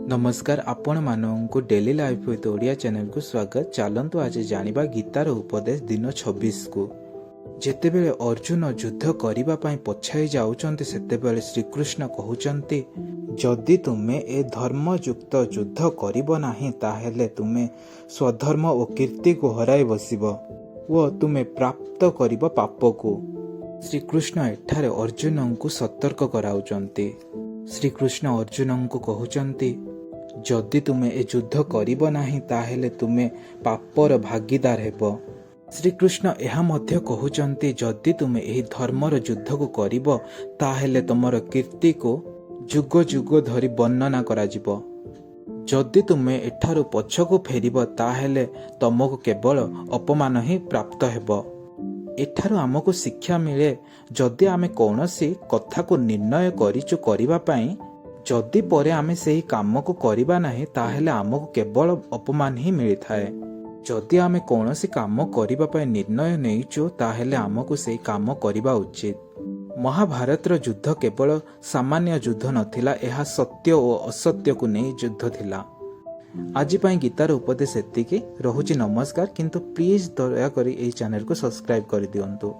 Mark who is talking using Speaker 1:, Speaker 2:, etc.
Speaker 1: नमस्कार आपण मानू daily life with Odia channel को स्वागत। चलतु आज जानिबा गीतार उपदेश दिन 26 को। जेतेबेले अर्जुन युद्ध करिबा पई पछाई जाउचंती सेतेबेले श्रीकृष्ण कहउचंती जदि तुमे ए धर्मयुक्त युद्ध करिबो नाही ताहेले तुमे स्वधर्म ओ कीर्ति को हराई बसिबो व तुमे प्राप्त करिबो पाप को। श्रीकृष्ण एठारे अर्जुन को सतर्क कराउचंती। श्रीकृष्ण अर्जुन को कहउचंती जदि तुमे ए युद्ध करिबो नाही ताहेले तुमे पापर भागीदार हेबो। श्रीकृष्ण एहा मध्य कहउचंती जदि तुमे एही धर्मर युद्ध को करिबो ताहेले तमर कीर्ति को जुग जुग धरी वर्णना कराजिबो। जदि तुमे एठारु पछको फेरिबो ताहेले तमको केवल अपमान ही प्राप्त हेबो। एठारु आमको शिक्षा मिले जदि आमे कौनसी कथा को निर्णय करिचु करिबा पई जदि परे आमे सेही काम को करिबा नाही ताहेले आमको केवल अपमान ही मिली थाए। जदि आमे कौनसी काम करिबा पई निर्णय नेइचु ताहेले आमको सेही काम करिबा उचित। महाभारतर युद्ध केवल सामान्य युद्ध नथिला, एहा सत्य और असत्य को नहीं युद्ध थिला। आज पई गीतार उपदेश एतिकी रहुची। नमस्कार। किंतु प्लीज दया करी एही चैनल को सब्सक्राइब कर दियंतु।